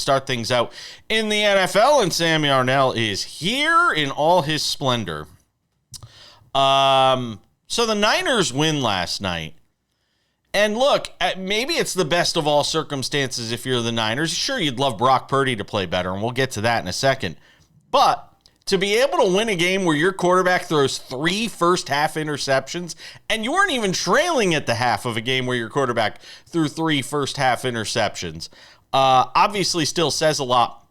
start things out in the NFL, and Sam Yarnell is here in all his splendor. So the Niners win last night. And look, maybe it's the best of all circumstances if you're the Niners. Sure, you'd love Brock Purdy to play better, and we'll get to that in a second. But to be able to win a game where your quarterback throws 3 first-half interceptions, and you weren't even trailing at the half of a game where your quarterback threw 3 first-half interceptions, obviously still says a lot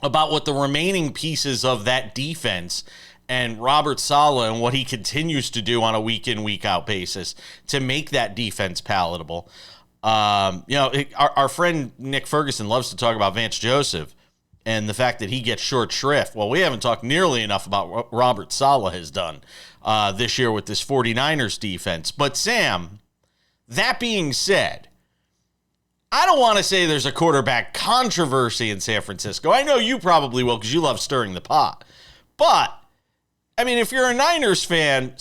about what the remaining pieces of that defense and Robert Saleh and what he continues to do on a week-in, week-out basis to make that defense palatable. Our friend Nick Ferguson loves to talk about Vance Joseph and the fact that he gets short shrift. Well, we haven't talked nearly enough about what Robert Saleh has done this year with this 49ers defense. But, Sam, that being said, I don't want to say there's a quarterback controversy in San Francisco. I know you probably will because you love stirring the pot. But, I mean, if you're a Niners fan,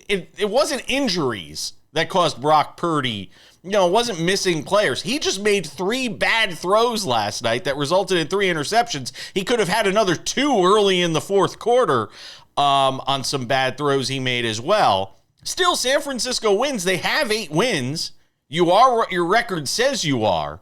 it wasn't injuries that caused Brock Purdy. It wasn't missing players. He just made 3 bad throws last night that resulted in 3 interceptions. He could have had another 2 early in the fourth quarter on some bad throws he made as well. Still, San Francisco wins. They have 8 wins. You are what your record says you are.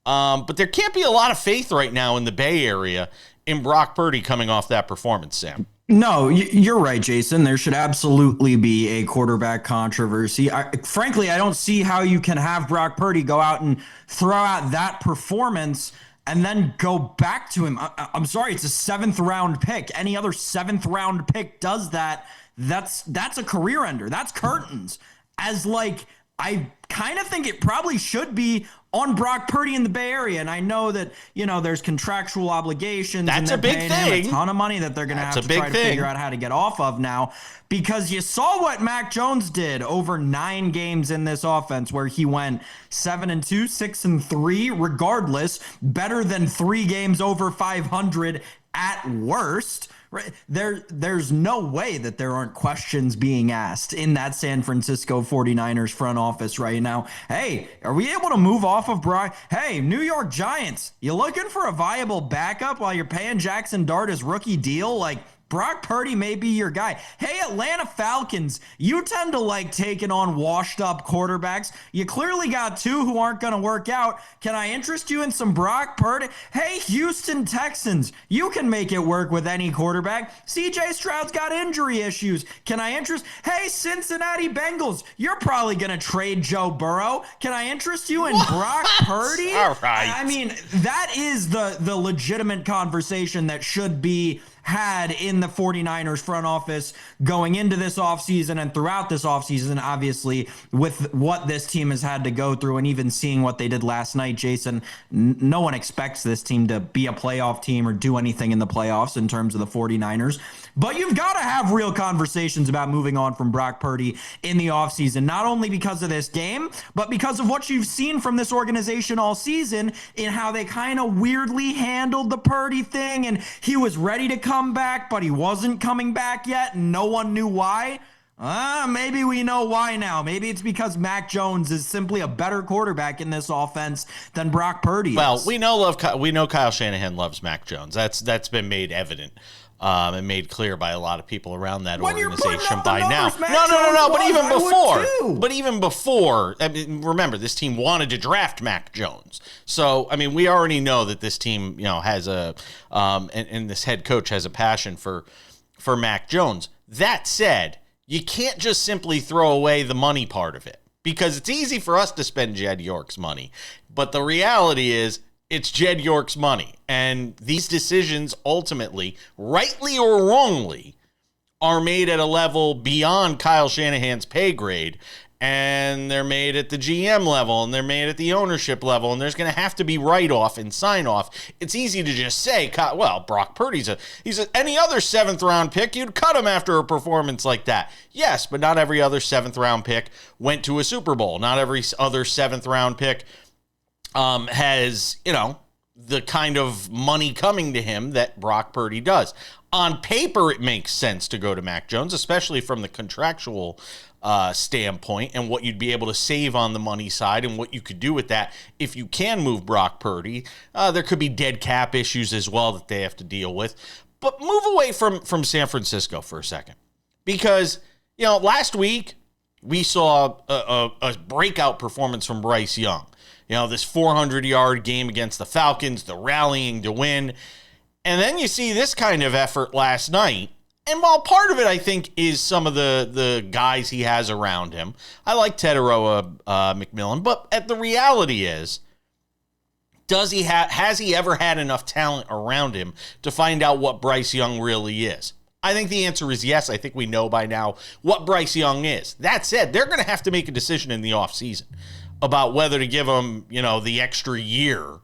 But there can't be a lot of faith right now in the Bay Area in Brock Purdy coming off that performance, Sam. No, you're right, Jason. There should absolutely be a quarterback controversy. Frankly, I don't see how you can have Brock Purdy go out and throw out that performance and then go back to him. I'm sorry, it's a 7th-round pick. Any other 7th-round pick does that. That's a career ender. That's curtains. I kind of think it probably should be on Brock Purdy in the Bay Area. And I know that, there's contractual obligations. That's and a big thing. A ton of money that they're going to have to try to figure out how to get off of now. Because you saw what Mac Jones did over 9 games in this offense where he went 7-2, 6-3, regardless, better than 3 games over 500 at worst. Right. There's no way that there aren't questions being asked in that San Francisco 49ers front office right now. Hey, are we able to move off of Brock? Hey, New York Giants, you looking for a viable backup while you're paying Jackson Dart his rookie deal? Brock Purdy may be your guy. Hey, Atlanta Falcons, you tend to like taking on washed-up quarterbacks. You clearly got 2 who aren't going to work out. Can I interest you in some Brock Purdy? Hey, Houston Texans, you can make it work with any quarterback. CJ Stroud's got injury issues. Can I interest? Hey, Cincinnati Bengals, you're probably going to trade Joe Burrow. Can I interest you in Brock Purdy? All right. I mean, that is the legitimate conversation that should be had in the 49ers front office going into this offseason and throughout this offseason, obviously, with what this team has had to go through and even seeing what they did last night, Jason. No one expects this team to be a playoff team or do anything in the playoffs in terms of the 49ers. But you've got to have real conversations about moving on from Brock Purdy in the offseason, not only because of this game, but because of what you've seen from this organization all season in how they kind of weirdly handled the Purdy thing, and he was ready to come back, but he wasn't coming back yet, and no one knew why. Maybe we know why now. Maybe it's because Mac Jones is simply a better quarterback in this offense than Brock Purdy is. Well, we know Kyle Shanahan loves Mac Jones. That's been made evident. And made clear by a lot of people around that organization by now. No. But even before, I mean, remember, this team wanted to draft Mac Jones. So, I mean, we already know that this team, has and this head coach has a passion for Mac Jones. That said, you can't just simply throw away the money part of it because it's easy for us to spend Jed York's money. But the reality is, it's Jed York's money. And these decisions ultimately, rightly or wrongly, are made at a level beyond Kyle Shanahan's pay grade. And they're made at the GM level, and they're made at the ownership level, and there's going to have to be write-off and sign-off. It's easy to just say, well, Brock Purdy's any other 7th-round pick, you'd cut him after a performance like that. Yes, but not every other 7th-round pick went to a Super Bowl. Not every other 7th-round pick has, the kind of money coming to him that Brock Purdy does. On paper, it makes sense to go to Mac Jones, especially from the contractual standpoint and what you'd be able to save on the money side and what you could do with that if you can move Brock Purdy. There could be dead cap issues as well that they have to deal with. But move away from San Francisco for a second. Because, last week we saw a breakout performance from Bryce Young. This 400-yard game against the Falcons, the rallying to win. And then you see this kind of effort last night. And while part of it, I think, is some of the guys he has around him, I like Teteroa McMillan, but the reality is, has he ever had enough talent around him to find out what Bryce Young really is? I think the answer is yes. I think we know by now what Bryce Young is. That said, they're going to have to make a decision in the offseason about whether to give him, the extra year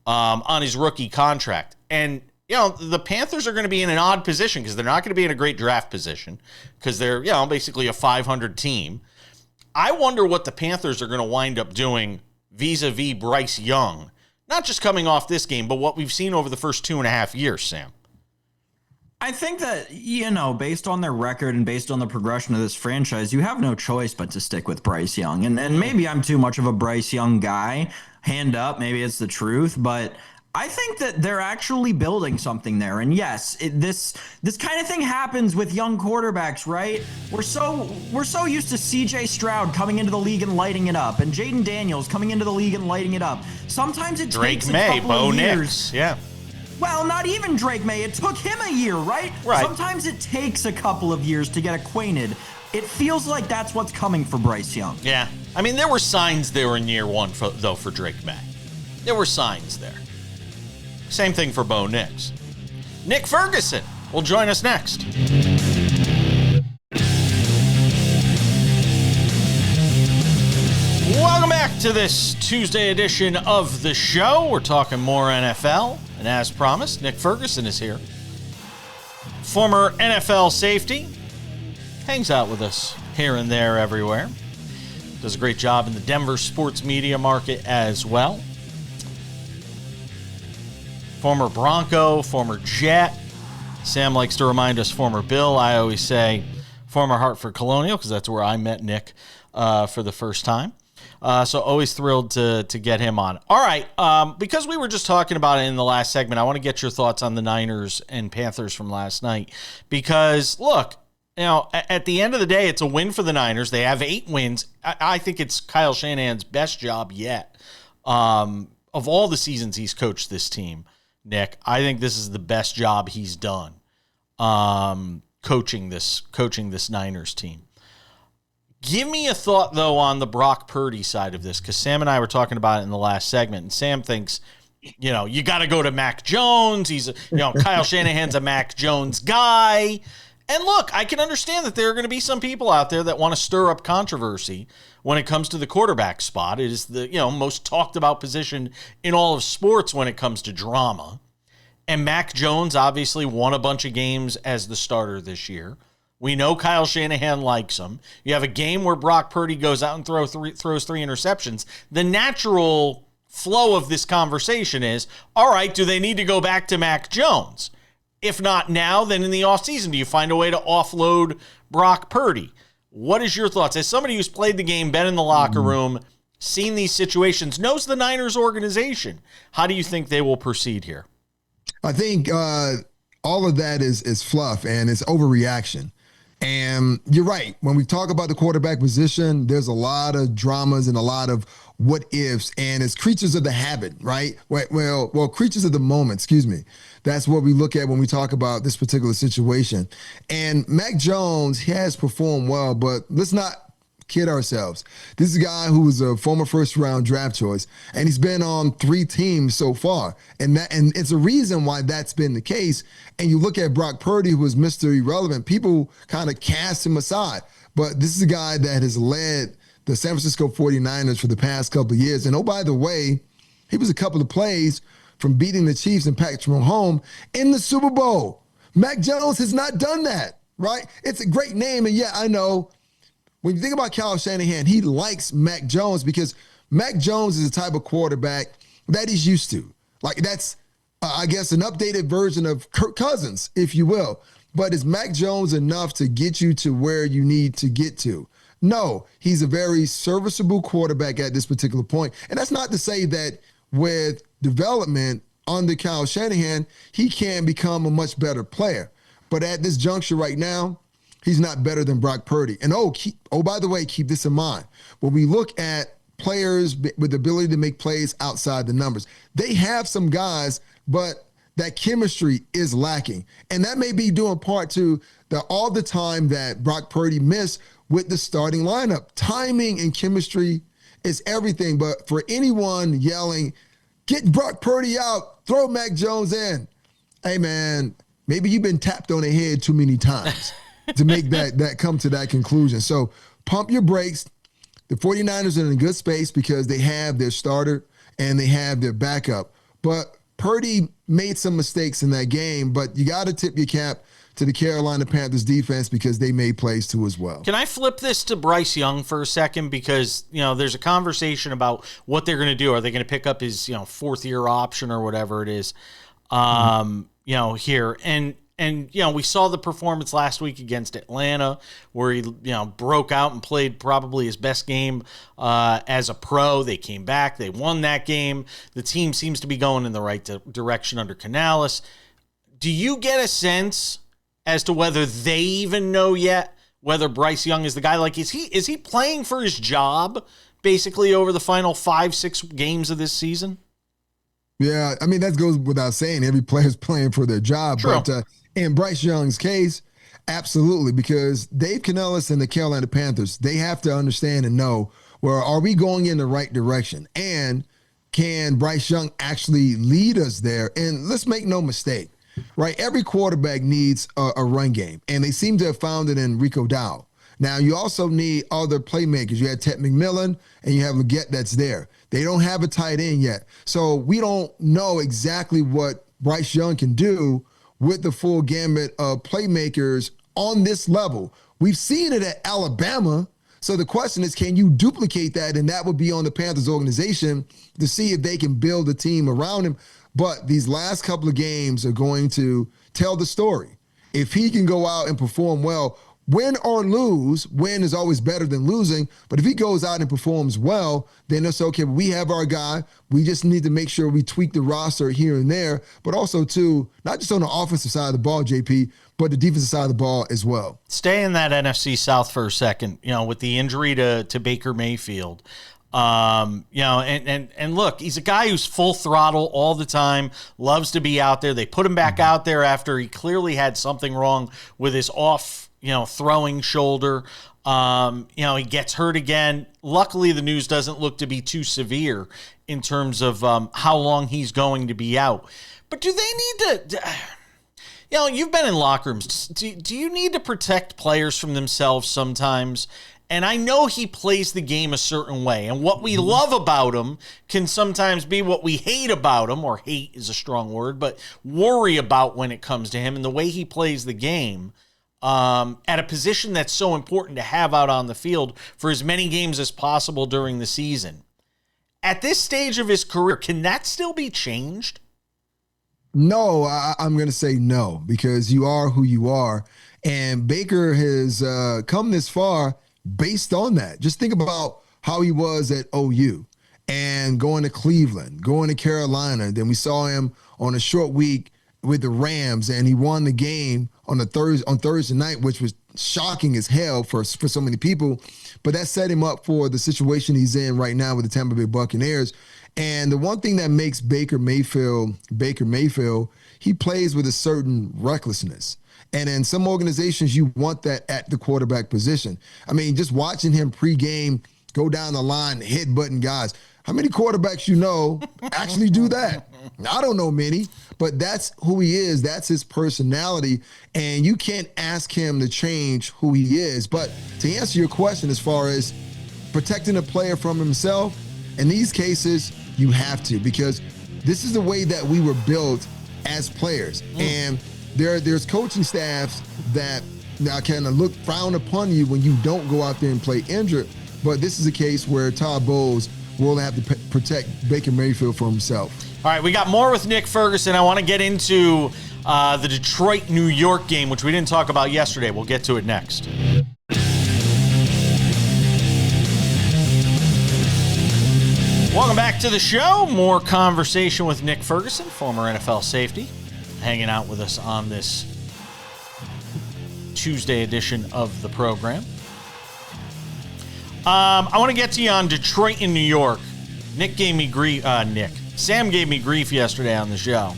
on his rookie contract. And the Panthers are going to be in an odd position because they're not going to be in a great draft position because they're, basically a 500 team. I wonder what the Panthers are going to wind up doing vis-a-vis Bryce Young, not just coming off this game, but what we've seen over the first 2.5 years, Sam. I think that, based on their record and based on the progression of this franchise, you have no choice but to stick with Bryce Young. And maybe I'm too much of a Bryce Young guy. Hand up, maybe it's the truth, but I think that they're actually building something there. And yes, this kind of thing happens with young quarterbacks, right? We're so used to CJ Stroud coming into the league and lighting it up, and Jaden Daniels coming into the league and lighting it up. Sometimes it takes a couple of years. Yeah. Well, not even Drake May. It took him a year, right? Right. Sometimes it takes a couple of years to get acquainted. It feels like that's what's coming for Bryce Young. Yeah. I mean, there were signs there in year one, for Drake May. There were signs there. Same thing for Bo Nix. Nick Ferguson will join us next. Welcome back to this Tuesday edition of the show. We're talking more NFL. And as promised, Nick Ferguson is here. Former NFL safety. Hangs out with us here and there everywhere. Does a great job in the Denver sports media market as well. Former Bronco, former Jet. Sam likes to remind us former Bill. I always say former Hartford Colonial because that's where I met Nick for the first time. So always thrilled to get him on. All right, because we were just talking about it in the last segment, I want to get your thoughts on the Niners and Panthers from last night. Because, look, at the end of the day, it's a win for the Niners. They have 8 wins. I think it's Kyle Shanahan's best job yet. Of all the seasons he's coached this team, Nick, I think this is the best job he's done coaching this Niners team. Give me a thought, though, on the Brock Purdy side of this, because Sam and I were talking about it in the last segment, and Sam thinks, you got to go to Mac Jones. He's, Kyle Shanahan's a Mac Jones guy. And look, I can understand that there are going to be some people out there that want to stir up controversy when it comes to the quarterback spot. It is the, most talked about position in all of sports when it comes to drama. And Mac Jones obviously won a bunch of games as the starter this year. We know Kyle Shanahan likes him. You have a game where Brock Purdy goes out and throws 3 interceptions. The natural flow of this conversation is, all right, do they need to go back to Mac Jones? If not now, then in the offseason, do you find a way to offload Brock Purdy? What is your thoughts? As somebody who's played the game, been in the locker room, seen these situations, knows the Niners organization, how do you think they will proceed here? I think all of that is fluff and it's overreaction. And you're right. When we talk about the quarterback position, there's a lot of dramas and a lot of what ifs, and it's creatures of the habit, right? Well, creatures of the moment, excuse me. That's what we look at when we talk about this particular situation. And Mac Jones has performed well, but let's not kid ourselves. This is a guy who was a former first-round draft choice, and he's been on 3 teams so far. And it's a reason why that's been the case. And you look at Brock Purdy, who was Mr. Irrelevant, people kind of cast him aside. But this is a guy that has led the San Francisco 49ers for the past couple of years. And oh, by the way, he was a couple of plays from beating the Chiefs and Patrick Mahomes in the Super Bowl. Mac Jones has not done that, right? It's a great name, and yeah, I know. When you think about Kyle Shanahan, he likes Mac Jones because Mac Jones is the type of quarterback that he's used to. Like, that's I guess, an updated version of Kirk Cousins, if you will. But is Mac Jones enough to get you to where you need to get to? No, he's a very serviceable quarterback at this particular point. And that's not to say that with development under Kyle Shanahan, he can become a much better player. But at this juncture right now, he's not better than Brock Purdy. And by the way, keep this in mind. When we look at players with the ability to make plays outside the numbers, they have some guys, but that chemistry is lacking. And that may be due in part to all the time that Brock Purdy missed with the starting lineup. Timing and chemistry is everything. But for anyone yelling, get Brock Purdy out, throw Mac Jones in, hey, man, maybe you've been tapped on the head too many times to make that come to that conclusion. So pump your brakes. The 49ers are in a good space because they have their starter and they have their backup. But Purdy made some mistakes in that game, but you got to tip your cap to the Carolina Panthers defense because they made plays too as well. Can I flip this to Bryce Young for a second? Because, there's a conversation about what they're going to do. Are they going to pick up his, fourth-year option or whatever it is, here? And we saw the performance last week against Atlanta where he, broke out and played probably his best game as a pro. They came back. They won that game. The team seems to be going in the right direction under Canales. Do you get a sense as to whether they even know yet whether Bryce Young is the guy? Like, is he playing for his job basically over the final 5-6 games of this season? Yeah, I mean, that goes without saying. Every player's playing for their job. True. But in Bryce Young's case, absolutely, because Dave Canales and the Carolina Panthers, they have to understand and know, well, are we going in the right direction? And can Bryce Young actually lead us there? And let's make no mistake, right? Every quarterback needs a run game, and they seem to have found it in Rico Dowd. Now, you also need other playmakers. You had Ted McMillan, and you have Leggett that's there. They don't have a tight end yet. So we don't know exactly what Bryce Young can do with the full gamut of playmakers on this level. We've seen it at Alabama. So the question is, can you duplicate that? And that would be on the Panthers organization to see if they can build a team around him. But these last couple of games are going to tell the story. If he can go out and perform well, win or lose, win is always better than losing. But if he goes out and performs well, then it's okay. We have our guy. We just need to make sure we tweak the roster here and there. But also, too, not just on the offensive side of the ball, JP, but the defensive side of the ball as well. Stay in that NFC South for a second, with the injury to Baker Mayfield. And look, he's a guy who's full throttle all the time, loves to be out there. They put him back out there after he clearly had something wrong with his throwing shoulder. He gets hurt again. Luckily, the news doesn't look to be too severe in terms of how long he's going to be out. But do they need to, you've been in locker rooms. Do you need to protect players from themselves sometimes? And I know he plays the game a certain way. And what we love about him can sometimes be what we hate about him, or hate is a strong word, but worry about when it comes to him and the way he plays the game. At a position that's so important to have out on the field for as many games as possible during the season. At this stage of his career, can that still be changed? No, I'm going to say no, because you are who you are. And Baker has come this far based on that. Just think about how he was at OU and going to Cleveland, going to Carolina. Then we saw him on a short week with the Rams, and he won the game on Thursday night, which was shocking as hell for so many people. But that set him up for the situation he's in right now with the Tampa Bay Buccaneers. And the one thing that makes Baker Mayfield, he plays with a certain recklessness. And in some organizations, you want that at the quarterback position. I mean, just watching him pregame go down the line, headbutting guys. How many quarterbacks actually do that? I don't know many, but that's who he is. That's his personality. And you can't ask him to change who he is. But to answer your question as far as protecting a player from himself, in these cases, you have to, because this is the way that we were built as players. And there's coaching staffs that now kind of frown upon you when you don't go out there and play injured. But this is a case where Todd Bowles will have to protect Baker Mayfield for himself. All right, we got more with Nick Ferguson. I want to get into the Detroit-New York game, which we didn't talk about yesterday. We'll get to it next. Welcome back to the show. More conversation with Nick Ferguson, former NFL safety, hanging out with us on this Tuesday edition of the program. I want to get to you on Detroit and New York. Sam gave me grief yesterday on the show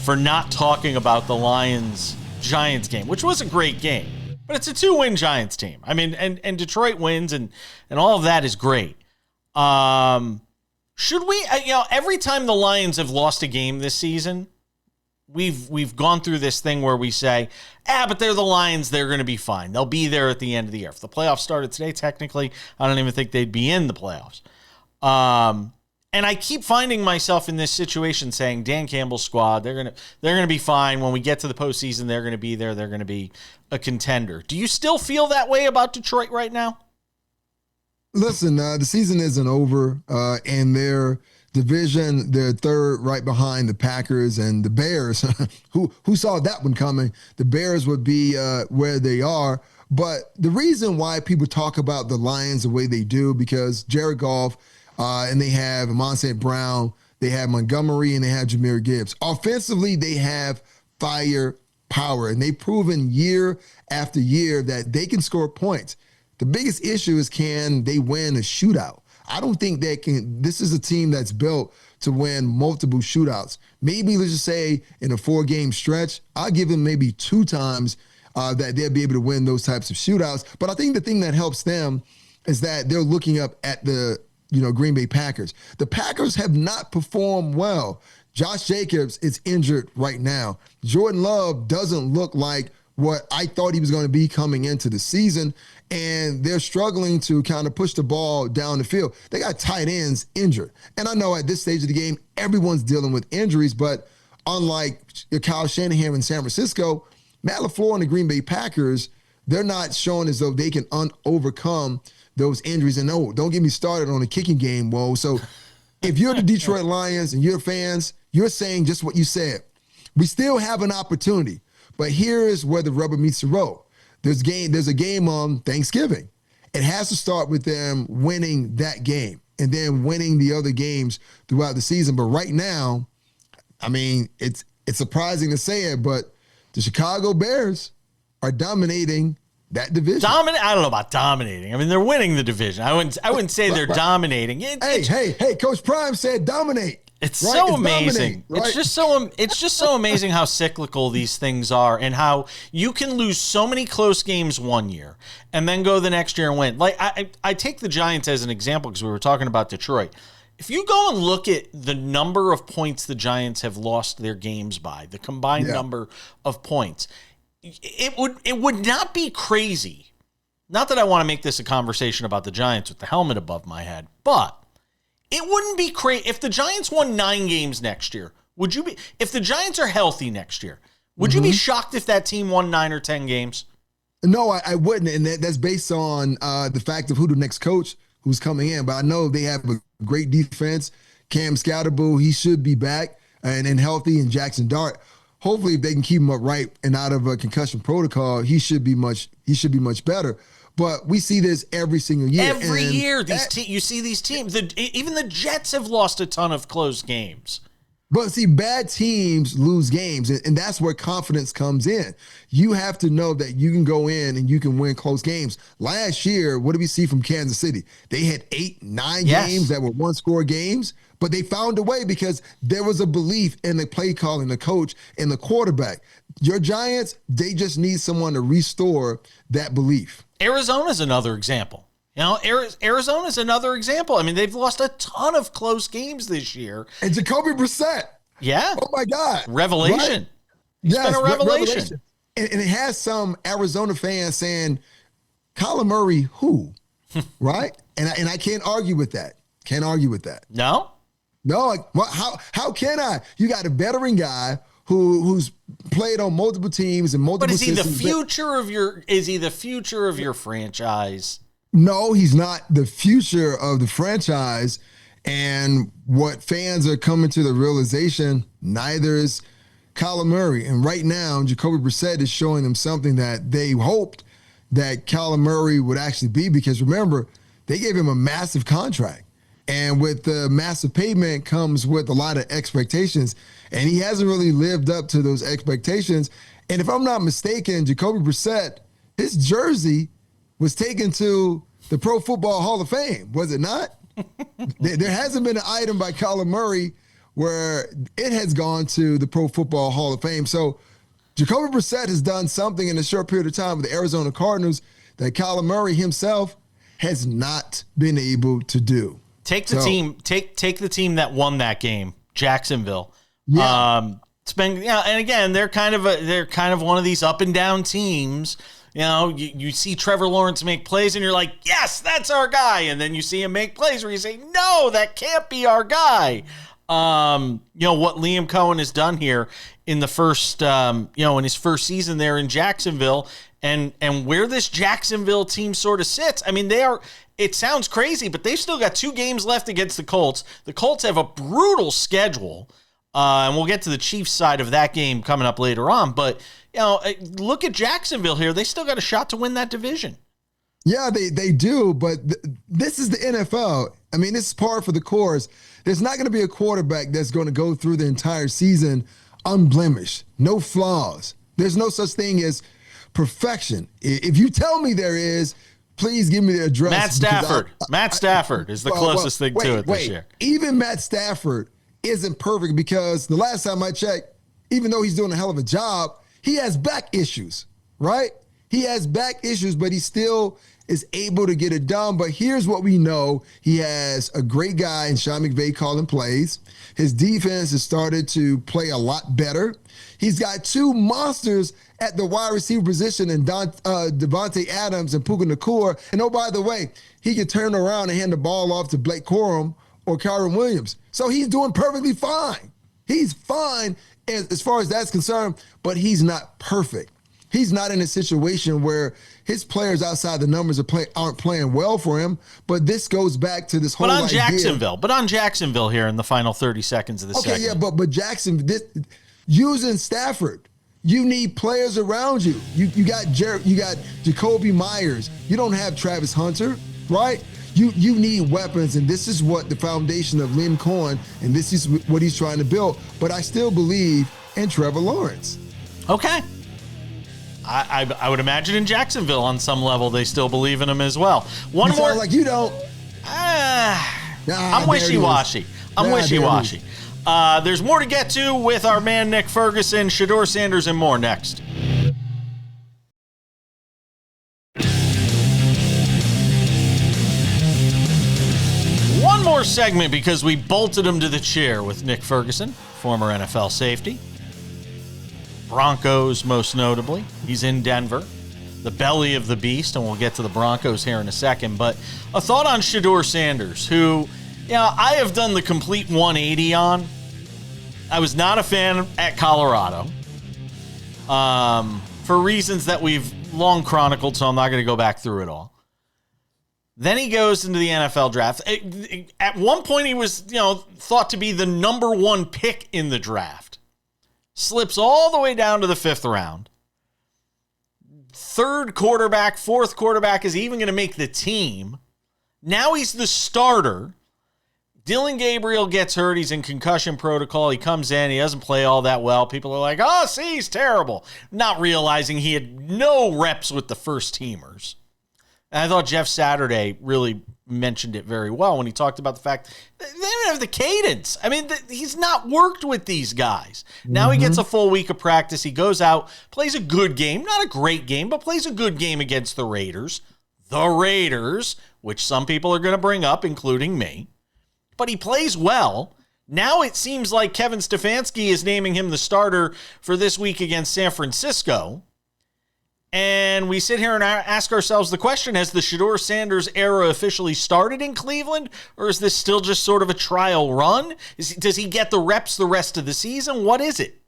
for not talking about the Lions-Giants game, which was a great game. But it's a 2-win Giants team. I mean, and Detroit wins, and all of that is great. Should we, every time the Lions have lost a game this season, we've gone through this thing where we say, but they're the Lions, they're going to be fine. They'll be there at the end of the year. If the playoffs started today, technically, I don't even think they'd be in the playoffs. And I keep finding myself in this situation saying, Dan Campbell's squad, they're gonna be fine. When we get to the postseason, they're gonna be there. They're gonna be a contender. Do you still feel that way about Detroit right now? Listen, the season isn't over, and their division, they're third right behind the Packers and the Bears. Who saw that one coming? The Bears would be where they are. But the reason why people talk about the Lions the way they do, because Jared Goff, and they have Amon St. Brown, they have Montgomery, and they have Jahmyr Gibbs. Offensively, they have firepower, and they've proven year after year that they can score points. The biggest issue is, can they win a shootout? I don't think they can. This is a team that's built to win multiple shootouts. Maybe, let's just say, in a 4-game stretch, I'll give them maybe 2 times that they'll be able to win those types of shootouts. But I think the thing that helps them is that they're looking up at the Green Bay Packers. The Packers have not performed well. Josh Jacobs is injured right now. Jordan Love doesn't look like what I thought he was going to be coming into the season, and they're struggling to kind of push the ball down the field. They got tight ends injured. And I know at this stage of the game, everyone's dealing with injuries, but unlike Kyle Shanahan in San Francisco, Matt LaFleur and the Green Bay Packers, they're not showing as though they can overcome those injuries. And no, don't get me started on the kicking game, Whoa. So if you're the Detroit Lions and you're fans, you're saying just what you said. We still have an opportunity, but here is where the rubber meets the road. There's a game on Thanksgiving. It has to start with them winning that game and then winning the other games throughout the season. But right now, I mean, it's surprising to say it, but the Chicago Bears are dominating that division. I don't know about dominating. I mean, they're winning the division. I wouldn't say they're dominating. Hey, Coach Prime said dominate. It's right? So amazing. Right? It's just so amazing how cyclical these things are, and how you can lose so many close games one year and then go the next year and win. Like I take the Giants as an example because we were talking about Detroit. If you go and look at the number of points the Giants have lost their games by, the combined number of points, it would not be crazy. Not that I want to make this a conversation about the Giants with the helmet above my head, but it wouldn't be crazy if the Giants won 9 games next year. Would you be? If the Giants are healthy next year, would you be shocked if that team won 9 or 10 games? No, I wouldn't, and that's based on the fact of who the next coach who's coming in. But I know they have a great defense. Cam Scatterbull, he should be back and healthy, and Jackson Dart. Hopefully, if they can keep him upright and out of a concussion protocol, he should be much better. But we see this every single year. Every year, you see these teams. Even the Jets have lost a ton of close games. But see, bad teams lose games, and that's where confidence comes in. You have to know that you can go in and you can win close games. Last year, what did we see from Kansas City? They had 8-9 games that were one-score games, but they found a way because there was a belief in the play calling, the coach, and the quarterback. Your Giants, they just need someone to restore that belief. Arizona's another example. Arizona's another example. I mean, they've lost a ton of close games this year. And Jacoby Brissett. Yeah. Oh, my God. Revelation. Right? It's been a revelation. And it has some Arizona fans saying, Kyler Murray, who? Right? And I can't argue with that. Can't argue with that. No? No. Like, how can I? You got a veteran guy who's played on multiple teams and multiple systems. But is he the future of your franchise? No, he's not the future of the franchise. And what fans are coming to the realization, neither is Kyler Murray. And right now, Jacoby Brissett is showing them something that they hoped that Kyler Murray would actually be, because remember, they gave him a massive contract. And with the massive payment comes with a lot of expectations. And he hasn't really lived up to those expectations. And if I'm not mistaken, Jacoby Brissett, his jersey was taken to the Pro Football Hall of Fame, was it not? There hasn't been an item by Kyler Murray where it has gone to the Pro Football Hall of Fame. So Jacoby Brissett has done something in a short period of time with the Arizona Cardinals that Kyler Murray himself has not been able to do. Take the team that won that game, Jacksonville. Yeah. It's been, and again, they're kind of one of these up and down teams. You see Trevor Lawrence make plays and you're like, yes, that's our guy. And then you see him make plays where you say, no, that can't be our guy. What Liam Cohen has done here in the first, in his first season there in Jacksonville, and where this Jacksonville team sort of sits. I mean, it sounds crazy, but they've still got 2 games left against the Colts. The Colts have a brutal schedule, and we'll get to the Chiefs side of that game coming up later on. But, look at Jacksonville here. They still got a shot to win that division. Yeah, they do, but this is the NFL. I mean, this is par for the course. There's not going to be a quarterback that's going to go through the entire season unblemished, no flaws. There's no such thing as perfection. If you tell me there is, please give me the address. Matt Stafford is the closest thing to it this year. Even Matt Stafford isn't perfect, because the last time I checked, even though he's doing a hell of a job, he has back issues, right? He has back issues, but he still is able to get it done. But here's what we know. He has a great guy in Sean McVay calling plays. His defense has started to play a lot better. He's got 2 monsters at the wide receiver position in Devontae Adams and Puka Nacua. And oh, by the way, he can turn around and hand the ball off to Blake Corum or Kyron Williams. So he's doing perfectly fine. He's fine as far as that's concerned, but he's not perfect. He's not in a situation where his players outside the numbers aren't playing well for him. But this goes back to this whole idea. But on Jacksonville here in the final 30 seconds of the segment. Okay, yeah, but Jackson, using Stafford, you need players around you. You got Jacoby Myers. You don't have Travis Hunter, right? You need weapons, and this is what the foundation of Liam Cohen, and this is what he's trying to build. But I still believe in Trevor Lawrence. Okay. I would imagine in Jacksonville on some level they still believe in him as well. One more, like you don't. I'm wishy-washy. There's more to get to with our man Nick Ferguson, Shedeur Sanders, and more next. One more segment because we bolted him to the chair with Nick Ferguson, former NFL safety. Broncos, most notably. He's in Denver, the belly of the beast, and we'll get to the Broncos here in a second. But a thought on Shedeur Sanders, who, I have done the complete 180 on. I was not a fan at Colorado for reasons that we've long chronicled, so I'm not going to go back through it all. Then he goes into the NFL draft. At one point, he was, thought to be the number 1 pick in the draft. Slips all the way down to the 5th round. 3rd quarterback, 4th quarterback is even going to make the team. Now he's the starter. Dylan Gabriel gets hurt. He's in concussion protocol. He comes in. He doesn't play all that well. People are like, oh, see, he's terrible. Not realizing he had no reps with the first teamers. And I thought Jeff Saturday really mentioned it very well when he talked about the fact that they don't have the cadence. I mean, he's not worked with these guys. Now he gets a full week of practice. He goes out, plays a good game, not a great game, but plays a good game against the Raiders. The Raiders, which some people are going to bring up, including me. But he plays well. Now it seems like Kevin Stefanski is naming him the starter for this week against San Francisco. And we sit here and ask ourselves the question, has the Shedeur Sanders era officially started in Cleveland? Or is this still just sort of a trial run? Does he get the reps the rest of the season? What is it?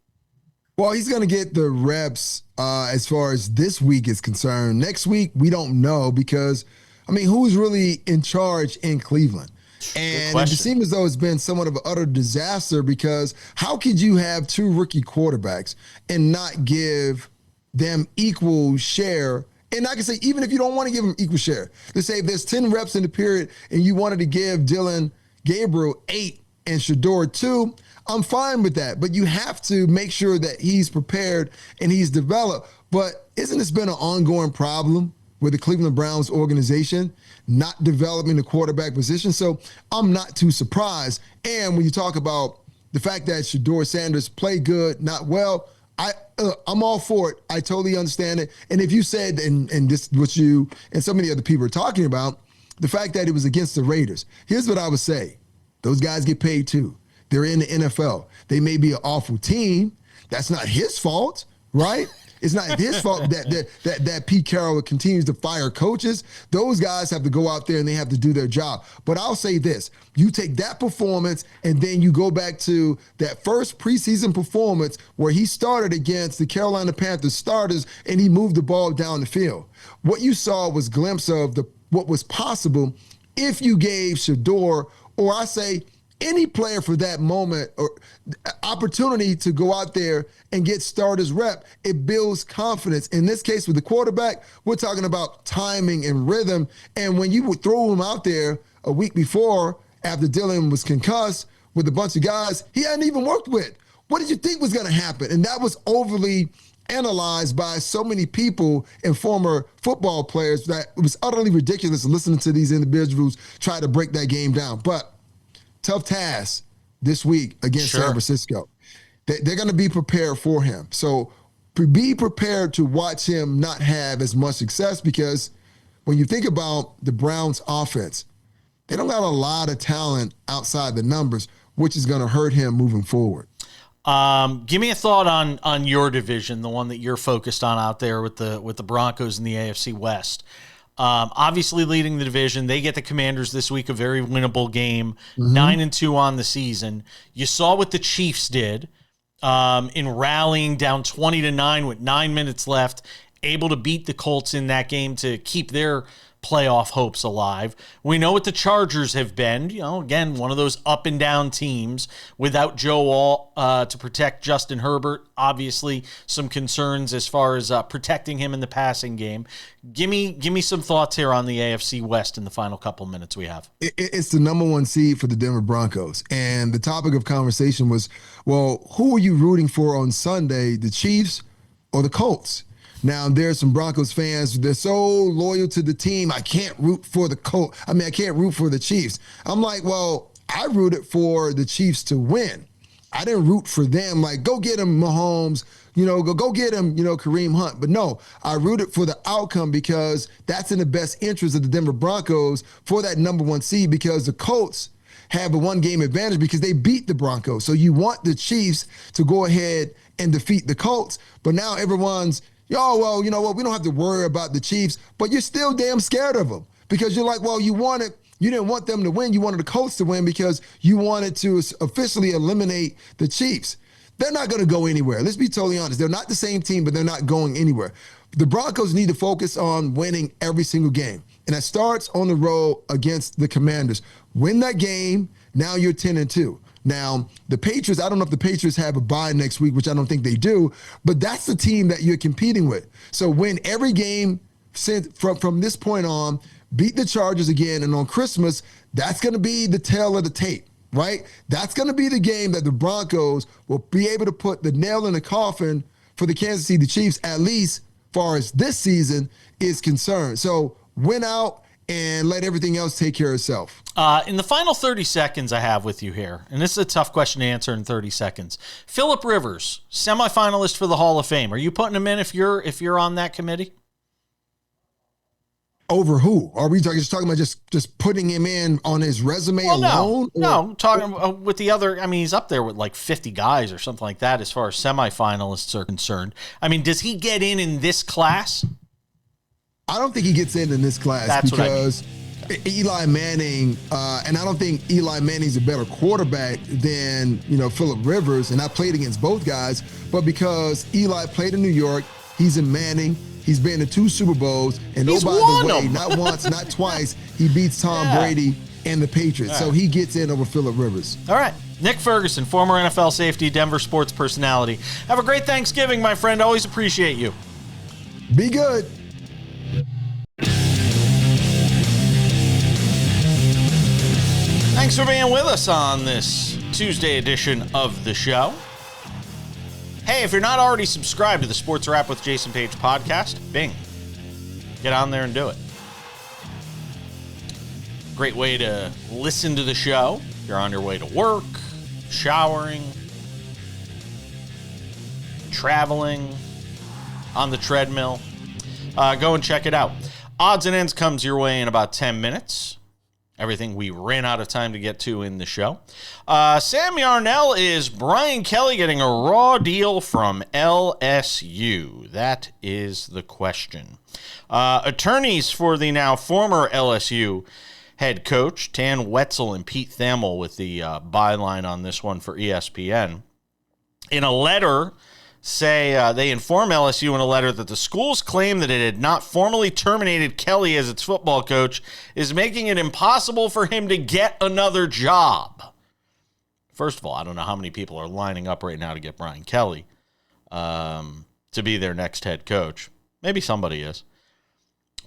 Well, he's going to get the reps as far as this week is concerned. Next week, we don't know because, who's really in charge in Cleveland? And it seems as though it's been somewhat of an utter disaster, because how could you have two rookie quarterbacks and not give them equal share? And I can say, even if you don't want to give them equal share, let's say if there's 10 reps in the period and you wanted to give Dylan Gabriel 8 and Shedeur 2, I'm fine with that. But you have to make sure that he's prepared and he's developed. But isn't this been an ongoing problem with the Cleveland Browns organization not developing the quarterback position? So I'm not too surprised. And when you talk about the fact that Shedeur Sanders played good, not well, I'm all for it. I totally understand it. And if you said, and this what you and so many other people are talking about, the fact that it was against the Raiders, here's what I would say. Those guys get paid too. They're in the NFL. They may be an awful team. That's not his fault, right? It's not his fault that Pete Carroll continues to fire coaches. Those guys have to go out there and they have to do their job. But I'll say this. You take that performance and then you go back to that first preseason performance where he started against the Carolina Panthers starters and he moved the ball down the field. What you saw was a glimpse of what was possible if you gave Shedeur, or I say any player for that moment, or opportunity to go out there and get starters rep. It builds confidence. In this case with the quarterback, we're talking about timing and rhythm. And when you would throw him out there a week before, after Dylan was concussed with a bunch of guys he hadn't even worked with, what did you think was going to happen? And that was overly analyzed by so many people and former football players that it was utterly ridiculous listening to these individuals try to break that game down. But tough task this week against San Francisco. They're going to be prepared for him. So be prepared to watch him not have as much success, because when you think about the Browns offense, they don't got a lot of talent outside the numbers, which is going to hurt him moving forward. Give me a thought on your division, the one that you're focused on out there with the Broncos in the AFC West. Obviously leading the division. They get the Commanders this week, a very winnable game, 9-2 on the season. You saw what the Chiefs did in rallying down 20-9 with 9 minutes left, able to beat the Colts in that game to keep their playoff hopes alive. We know what the Chargers have been, again, one of those up and down teams without Joe Wall to protect Justin Herbert. Obviously, some concerns as far as protecting him in the passing game. Give me some thoughts here on the AFC West in the final couple minutes we have. It's the number one seed for the Denver Broncos. And the topic of conversation was, well, who are you rooting for on Sunday, the Chiefs or the Colts? Now, there's some Broncos fans, they're so loyal to the team, I can't root for the Colts. I can't root for the Chiefs. I'm like, well, I rooted for the Chiefs to win. I didn't root for them, like, go get him, Mahomes, go get him, Kareem Hunt. But no, I rooted for the outcome, because that's in the best interest of the Denver Broncos for that number one seed, because the Colts have a one-game advantage because they beat the Broncos. So you want the Chiefs to go ahead and defeat the Colts. But now everyone's, well, you know what? We don't have to worry about the Chiefs, but you're still damn scared of them, because you're like, well, you didn't want them to win. You wanted the Colts to win because you wanted to officially eliminate the Chiefs. They're not going to go anywhere. Let's be totally honest. They're not the same team, but they're not going anywhere. The Broncos need to focus on winning every single game. And that starts on the road against the Commanders. Win that game. Now you're 10-2. Now, the Patriots, I don't know if the Patriots have a bye next week, which I don't think they do, but that's the team that you're competing with. So win every game from this point on, beat the Chargers again, and on Christmas, that's going to be the tail of the tape, right? That's going to be the game that the Broncos will be able to put the nail in the coffin for the Kansas City Chiefs, at least far as this season is concerned. So win out and let everything else take care of itself. In the final 30 seconds I have with you here, and this is a tough question to answer in 30 seconds. Phillip Rivers, semifinalist for the Hall of Fame. Are you putting him in if you're on that committee? Over who? Are we just talking about just putting him in on his resume alone? No, talking with the other. He's up there with like 50 guys or something like that as far as semifinalists are concerned. Does he get in this class? I don't think he gets in this class. That's because Eli Manning, and I don't think Eli Manning's a better quarterback than Phillip Rivers, and I played against both guys, but because Eli played in New York, he's in Manning. He's been to 2 Super Bowls, and by the way, not once, not twice, he beats Tom Brady and the Patriots. All so right. he gets in over Phillip Rivers. All right. Nick Ferguson, former NFL safety, Denver sports personality. Have a great Thanksgiving, my friend. Always appreciate you. Be good. Thanks for being with us on this Tuesday edition of the show. Hey, if you're not already subscribed to the Sports Wrap with Jason Page podcast, bing. Get on there and do it. Great way to listen to the show. If you're on your way to work, showering, traveling, on the treadmill, go and check it out. Odds and Ends comes your way in about 10 minutes. Everything we ran out of time to get to in the show. Sam Yarnell, is Brian Kelly getting a raw deal from LSU? That is the question. Attorneys for the now former LSU head coach, Tan Wetzel and Pete Thamel, with the byline on this one for ESPN. In a letter, they inform LSU in a letter that the school's claim that it had not formally terminated Kelly as its football coach is making it impossible for him to get another job. First of all, I don't know how many people are lining up right now to get Brian Kelly to be their next head coach. Maybe somebody is.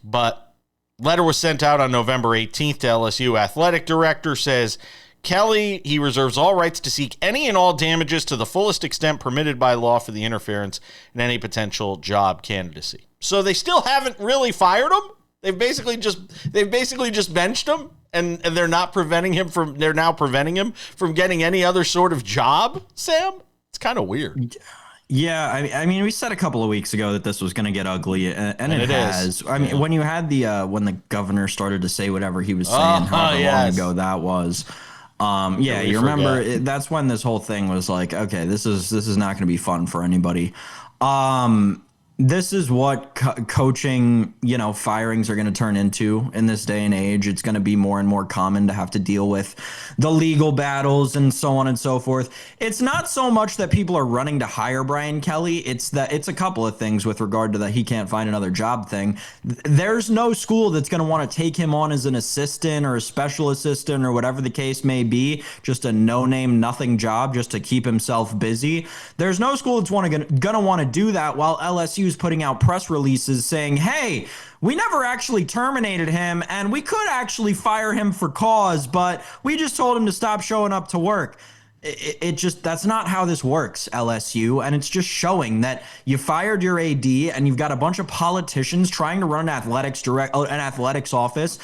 But letter was sent out on November 18th to LSU. Athletic director says, Kelly, he reserves all rights to seek any and all damages to the fullest extent permitted by law for the interference in any potential job candidacy. So they still haven't really fired him. They've basically just benched him, and they're now preventing him from getting any other sort of job. Sam, it's kind of weird. Yeah, I mean, we said a couple of weeks ago that this was going to get ugly, and it has. I mean, when you had when the governor started to say whatever he was saying, however long ago that was. Yeah, you remember that's when this whole thing was like, okay, this is not going to be fun for anybody. This is what coaching, firings are going to turn into in this day and age. It's going to be more and more common to have to deal with the legal battles and so on and so forth. It's not so much that people are running to hire Brian Kelly. It's a couple of things with regard to that he can't find another job thing. There's no school that's going to want to take him on as an assistant or a special assistant or whatever the case may be, just a no-name, nothing job just to keep himself busy. There's no school that's going to want to do that while LSU putting out press releases saying, hey, we never actually terminated him and we could actually fire him for cause, but we just told him to stop showing up to work. That's not how this works, LSU. And it's just showing that you fired your AD and you've got a bunch of politicians trying to run an athletics office.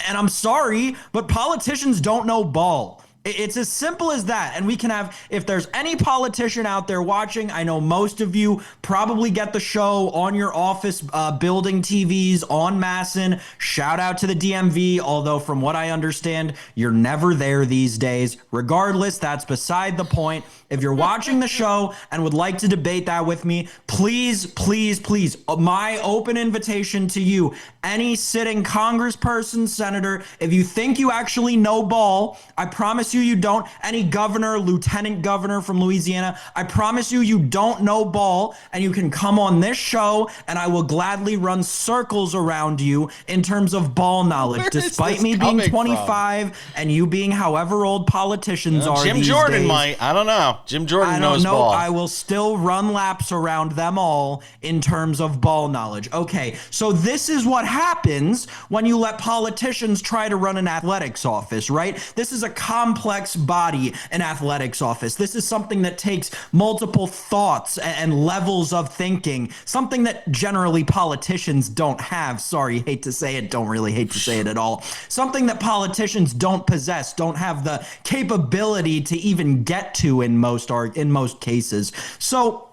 And I'm sorry, but politicians don't know ball. It's as simple as that. And we can have, if there's any politician out there watching, I know most of you probably get the show on your office building TVs en masse. Shout out to the DMV, although from what I understand, you're never there these days. Regardless, that's beside the point. If you're watching the show and would like to debate that with me, please, please, please, my open invitation to you, any sitting congressperson, senator, if you think you actually know ball, I promise you don't. Any governor, lieutenant governor from Louisiana, I promise you don't know ball, and you can come on this show and I will gladly run circles around you in terms of ball knowledge, despite me being 25 and you being however old politicians are Jim these Jordan days. might. I don't know. Jim Jordan knows ball. I will still run laps around them all in terms of ball knowledge. Okay, so this is what happens when you let politicians try to run an athletics office, right? This is a complex body, an athletics office. This is something that takes multiple thoughts and levels of thinking, something that generally politicians don't have. Sorry, hate to say it, don't really hate to say it at all. Something that politicians don't possess, don't have the capability to even get to in most cases. So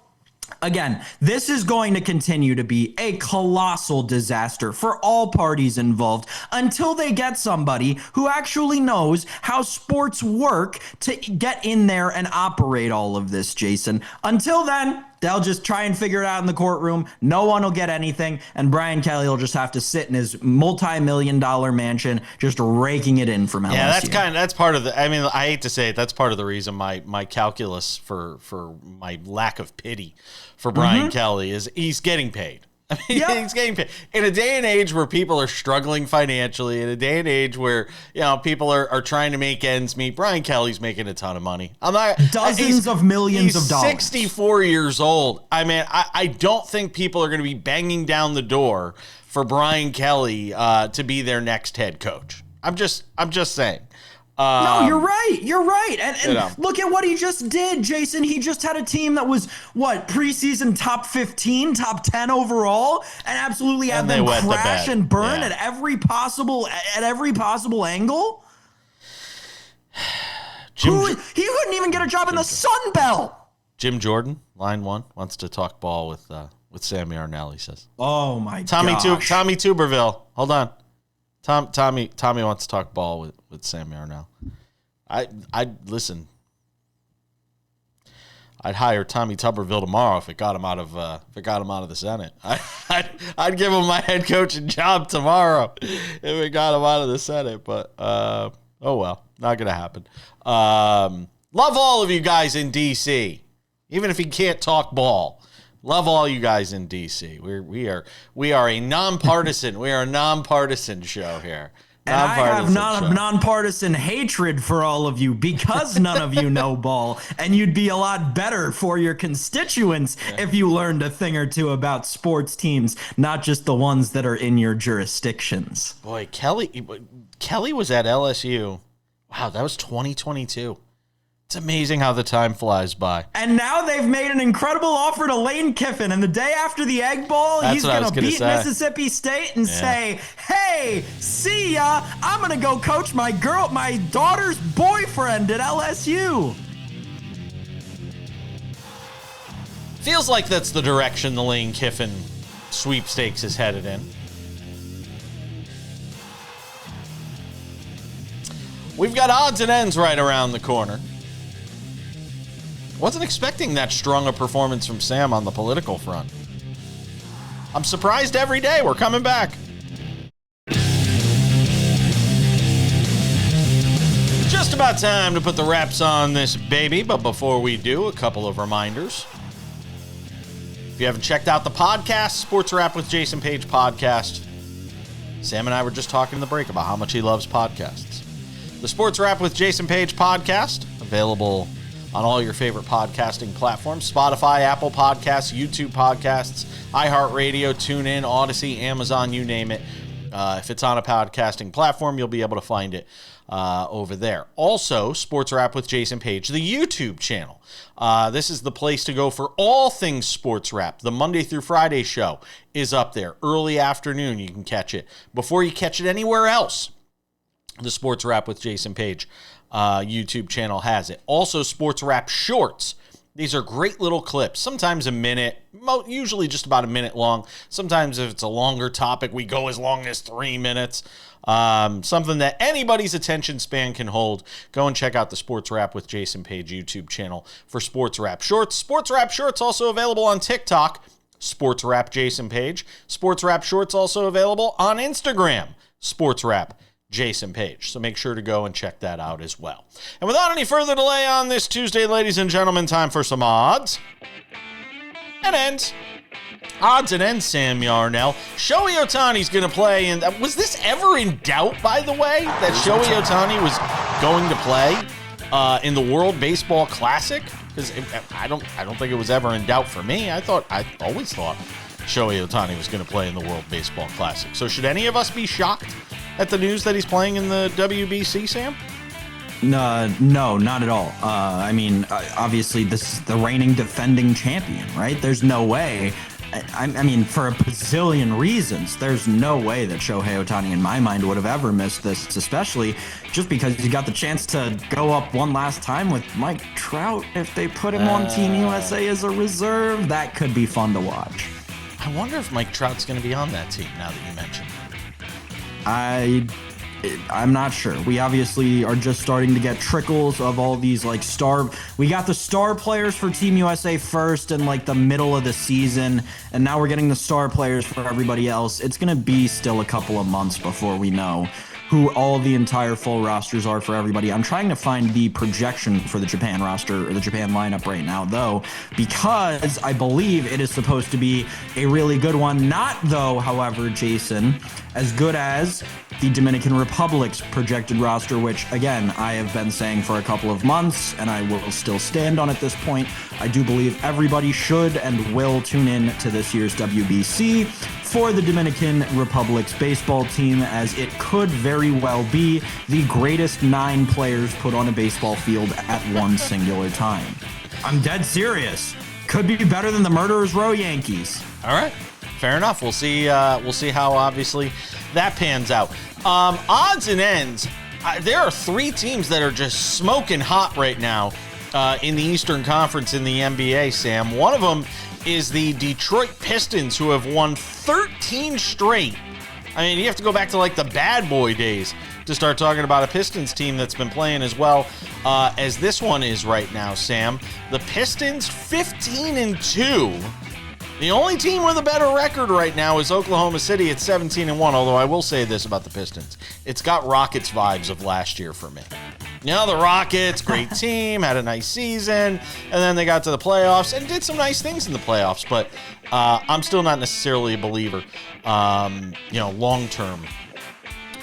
again, this is going to continue to be a colossal disaster for all parties involved until they get somebody who actually knows how sports work to get in there and operate all of this, Jason. Until then, they'll just try and figure it out in the courtroom. No one will get anything, and Brian Kelly will just have to sit in his multi-million-dollar mansion just raking it in from LSU. Yeah, that's part of the. I mean, I hate to say it, that's part of the reason my calculus for my lack of pity for Brian Kelly is he's getting paid. I mean, he's getting paid. In a day and age where people are struggling financially, in a day and age where, people are trying to make ends meet, Brian Kelly's making a ton of money. Dozens of millions of dollars. 64 years old. I mean, I don't think people are going to be banging down the door for Brian Kelly to be their next head coach. I'm just saying. No, you're right. You're right. And look at what he just did, Jason. He just had a team that was, preseason top 15, top 10 overall, and absolutely had them crash and burn at every possible angle. He couldn't even get a job in the Sun Belt. Jim Jordan, line 1, wants to talk ball with Sam Yarnell, he says. Oh, my Tommy Tuberville. Hold on. Tommy wants to talk ball with Sam Yarnell. I'd listen. I'd hire Tommy Tuberville tomorrow if it got him out of the Senate. I'd give him my head coaching job tomorrow if it got him out of the Senate. But oh well, not gonna happen. Love all of you guys in DC, even if he can't talk ball. Love all you guys in DC. We are a nonpartisan. We are a nonpartisan show here. And I have nonpartisan hatred for all of you because none of you know ball, and you'd be a lot better for your constituents if you learned a thing or two about sports teams, not just the ones that are in your jurisdictions. Boy, Kelly was at LSU. Wow, that was 2022. It's amazing how the time flies by. And now they've made an incredible offer to Lane Kiffin. And the day after the Egg Bowl, he's going to beat Mississippi State and say, hey, see ya. I'm going to go coach my daughter's boyfriend at LSU. Feels like that's the direction the Lane Kiffin sweepstakes is headed in. We've got odds and ends right around the corner. Wasn't expecting that strong a performance from Sam on the political front. I'm surprised every day. We're coming back. Just about time to put the wraps on this baby, but before we do, a couple of reminders. If you haven't checked out the podcast, Sports Wrap with Jason Page podcast, Sam and I were just talking in the break about how much he loves podcasts. The Sports Wrap with Jason Page podcast, available on all your favorite podcasting platforms: Spotify, Apple Podcasts, YouTube Podcasts, iHeartRadio, TuneIn, Odyssey, Amazon, you name it. If it's on a podcasting platform, you'll be able to find it over there. Also, Sports Wrap with Jason Page, the YouTube channel. This is the place to go for all things Sports Wrap. The Monday through Friday show is up there. Early afternoon, you can catch it. Before you catch it anywhere else, the Sports Wrap with Jason Page YouTube channel has it. Also, Sports Wrap Shorts. These are great little clips, sometimes a minute, usually just about a minute long. Sometimes if it's a longer topic, we go as long as 3 minutes. Something that anybody's attention span can hold. Go and check out the Sports Wrap with Jason Page YouTube channel for Sports Wrap Shorts. Sports Wrap Shorts also available on TikTok, Sports Wrap Jason Page. Sports Wrap Shorts also available on Instagram, Sports Wrap Jason Page. So make sure to go and check that out as well. And without any further delay on this Tuesday, ladies and gentlemen, time for some odds and ends. Odds and ends, Sam Yarnell. Shohei Ohtani's going to play. And was this ever in doubt, by the way, that Shohei Ohtani was going to play in the World Baseball Classic? Because I don't think it was ever in doubt for me. I always thought Shohei Ohtani was going to play in the World Baseball Classic. So should any of us be shocked at the news that he's playing in the WBC, Sam? No, not at all. I mean, obviously, this is the reigning defending champion, right? There's no way. I mean, for a bazillion reasons, there's no way that Shohei Ohtani, in my mind, would have ever missed this, especially just because he got the chance to go up one last time with Mike Trout. If they put him on Team USA as a reserve, that could be fun to watch. I wonder if Mike Trout's going to be on that team now that you mentioned it. I'm not sure. We obviously are just starting to get trickles of all these we got the star players for Team USA first in the middle of the season, and now we're getting the star players for everybody else. It's going to be still a couple of months before we know who all the entire full rosters are for everybody. I'm trying to find the projection for the Japan roster or the Japan lineup right now, though, because I believe it is supposed to be a really good one. Not, though, however, Jason, as good as the Dominican Republic's projected roster, which, again, I have been saying for a couple of months, and I will still stand on at this point. I do believe everybody should and will tune in to this year's WBC for the Dominican Republic's baseball team, as it could very well be the greatest 9 players put on a baseball field at one singular time. I'm dead serious. Could be better than the Murderers Row Yankees. All right. Fair enough. We'll see how obviously that pans out. Odds and ends. There are 3 teams that are just smoking hot right now in the Eastern Conference in the NBA, Sam. One of them is the Detroit Pistons, who have won 13 straight. I mean, you have to go back to like the bad boy days to start talking about a Pistons team that's been playing as well as this one is right now, Sam. The Pistons 15-2. The only team with a better record right now is Oklahoma City at 17-1, although I will say this about the Pistons. It's got Rockets vibes of last year for me. You know, the Rockets, great team, had a nice season, and then they got to the playoffs and did some nice things in the playoffs, but I'm still not necessarily a believer, long-term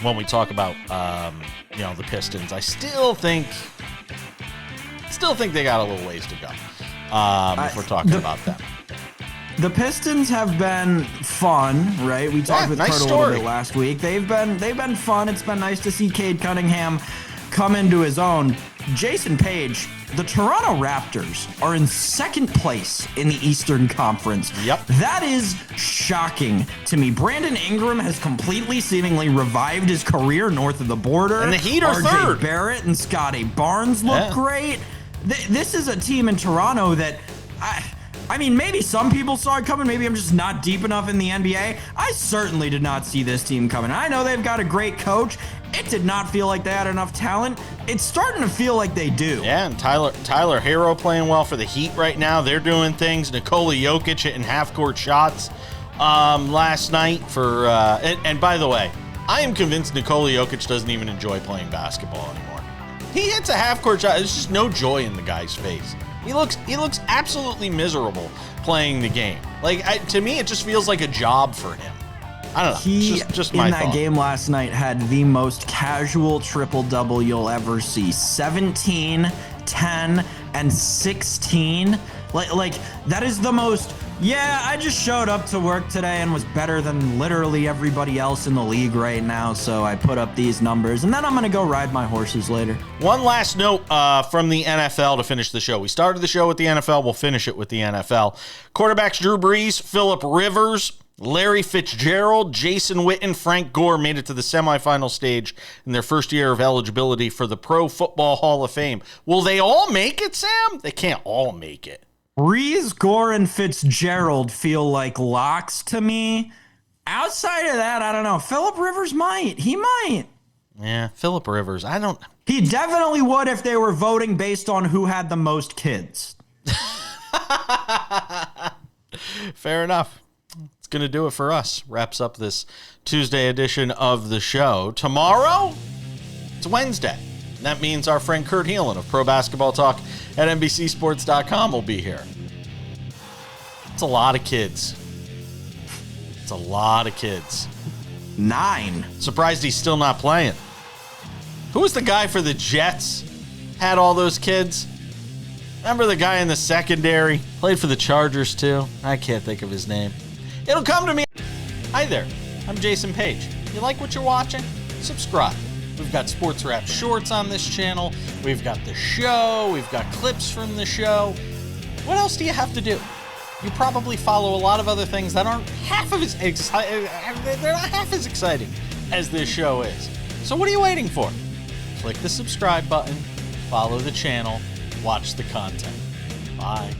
when we talk about, the Pistons. I still think they got a little ways to go if we're talking about them. The Pistons have been fun, right? We talked with nice Kurt a little bit last week. They've been fun. It's been nice to see Cade Cunningham come into his own. Jason Page, the Toronto Raptors are in second place in the Eastern Conference. Yep. That is shocking to me. Brandon Ingram has completely seemingly revived his career north of the border. And the Heat are RJ third. Barrett and Scotty Barnes look great. This is a team in Toronto that... I mean, maybe some people saw it coming. Maybe I'm just not deep enough in the NBA. I certainly did not see this team coming. I know they've got a great coach. It did not feel like they had enough talent. It's starting to feel like they do. Yeah, and Tyler Hero playing well for the Heat right now. They're doing things. Nikola Jokic hitting half-court shots last night for and by the way, I am convinced Nikola Jokic doesn't even enjoy playing basketball anymore. He hits a half-court shot. There's just no joy in the guy's face. He looks absolutely miserable playing the game. Like, to me, it just feels like a job for him. I don't know. He, just my in that thought. game last night, had the most casual triple-double you'll ever see. 17, 10, and 16. Like that is the most... Yeah, I just showed up to work today and was better than literally everybody else in the league right now, so I put up these numbers, and then I'm going to go ride my horses later. One last note from the NFL to finish the show. We started the show with the NFL. We'll finish it with the NFL. Quarterbacks Drew Brees, Phillip Rivers, Larry Fitzgerald, Jason Witten, Frank Gore made it to the semifinal stage in their first year of eligibility for the Pro Football Hall of Fame. Will they all make it, Sam? They can't all make it. Brees, Gore, and Fitzgerald feel like locks to me. Outside of that, I don't know. Phillip Rivers might. He might. Yeah, Phillip Rivers. I don't... He definitely would if they were voting based on who had the most kids. Fair enough. It's going to do it for us. Wraps up this Tuesday edition of the show. Tomorrow, it's Wednesday. And that means our friend Kurt Heelan of Pro Basketball Talk at NBCSports.com will be here. It's a lot of kids. It's a lot of kids. 9. Surprised he's still not playing. Who was the guy for the Jets? Had all those kids? Remember the guy in the secondary? Played for the Chargers too. I can't think of his name. It'll come to me. Hi there. I'm Jason Page. You like what you're watching? Subscribe. We've got SportsWrap shorts on this channel. We've got the show. We've got clips from the show. What else do you have to do? You probably follow a lot of other things that aren't half of they're not half as exciting as this show is. So what are you waiting for? Click the subscribe button, follow the channel, watch the content. Bye.